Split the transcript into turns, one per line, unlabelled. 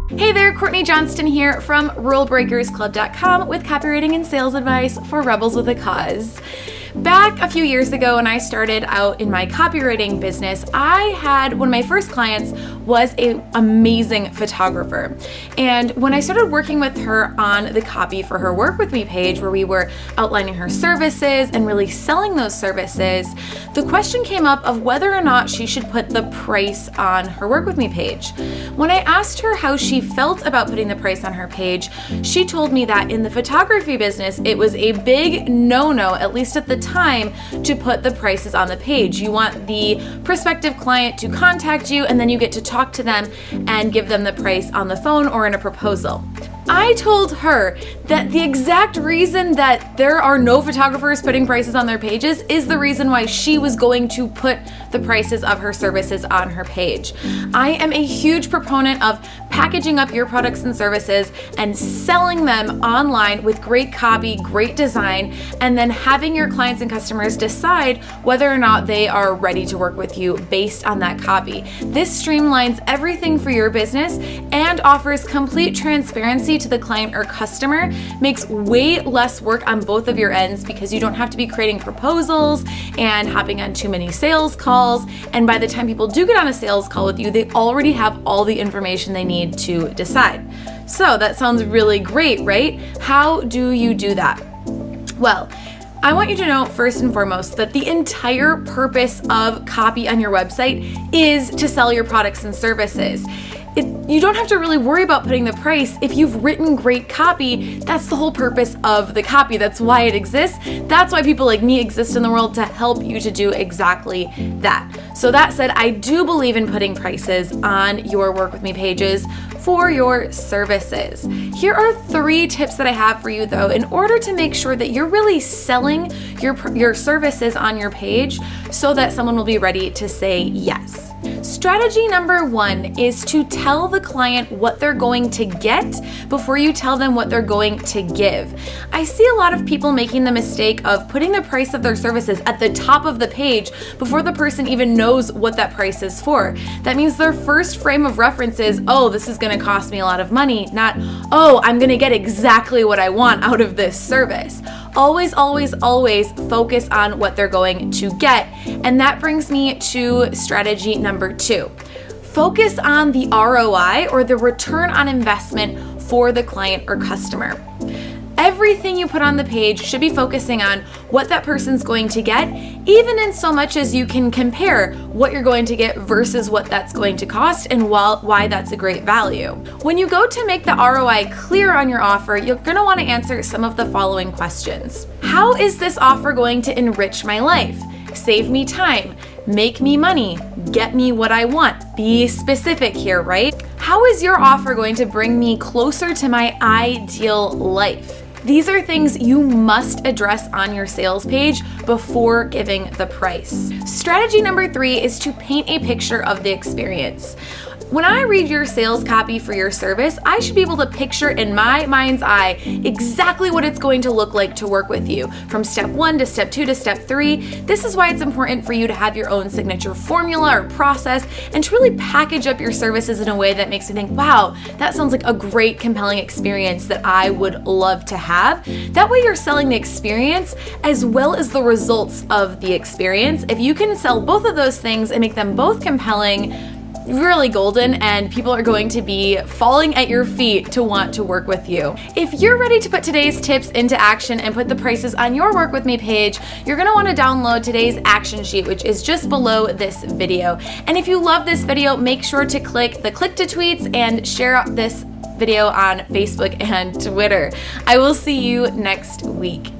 Hey there, Courtney Johnston here from RuleBreakersClub.com with copywriting and sales advice for rebels with a cause. Back a few years ago when I started out in my copywriting business, one of my first clients was an amazing photographer. And when I started working with her on the copy for her Work With Me page, where we were outlining her services and really selling those services, the question came up of whether or not she should put the price on her Work With Me page. When I asked her how she felt about putting the price on her page, she told me that in the photography business, it was a big no-no, at least at the time, to put the prices on the page. You want the prospective client to contact you, and then you get to talk to them and give them the price on the phone or in a proposal. I told her that the exact reason that there are no photographers putting prices on their pages is the reason why she was going to put the prices of her services on her page. I am a huge proponent of packaging up your products and services and selling them online with great copy, great design, and then having your clients and customers decide whether or not they are ready to work with you based on that copy. This streamlines everything for your business and offers complete transparency to the client or customer, makes way less work on both of your ends because you don't have to be creating proposals and hopping on too many sales calls. And by the time people do get on a sales call with you, they already have all the information they need to decide. So that sounds really great, right? How do you do that? Well, I want you to know first and foremost that the entire purpose of copy on your website is to sell your products and services. You don't have to really worry about putting the price. If you've written great copy, that's the whole purpose of the copy. That's why it exists. That's why people like me exist in the world, to help you to do exactly that. So that said, I do believe in putting prices on your Work With Me pages for your services. Here are 3 tips that I have for you though, in order to make sure that you're really selling your services on your page so that someone will be ready to say yes. Strategy number 1 is to tell the client what they're going to get before you tell them what they're going to give. I see a lot of people making the mistake of putting the price of their services at the top of the page before the person even knows what that price is for. That means their first frame of reference is, oh, this is going to cost me a lot of money, not, oh, I'm going to get exactly what I want out of this service. Always, always, always focus on what they're going to get. And that brings me to strategy number 2. Focus on the ROI, or the return on investment, for the client or customer. Everything you put on the page should be focusing on what that person's going to get, even in so much as you can compare what you're going to get versus what that's going to cost and why that's a great value. When you go to make the ROI clear on your offer, you're going to want to answer some of the following questions. How is this offer going to enrich my life? Save me time? Make me money? Get me what I want? Be specific here, right? How is your offer going to bring me closer to my ideal life? These are things you must address on your sales page before giving the price. Strategy number 3 is to paint a picture of the experience. When I read your sales copy for your service, I should be able to picture in my mind's eye exactly what it's going to look like to work with you, from step 1 to step 2 to step 3. This is why it's important for you to have your own signature formula or process, and to really package up your services in a way that makes me think, wow, that sounds like a great, compelling experience that I would love to have. That way you're selling the experience as well as the results of the experience. If you can sell both of those things and make them both compelling, really golden, and people are going to be falling at your feet to want to work with you. If you're ready to put today's tips into action and put the prices on your Work With Me page, you're going to want to download today's action sheet, which is just below this video. And if you love this video, make sure to click the click to tweets and share this video on Facebook and Twitter. I will see you next week.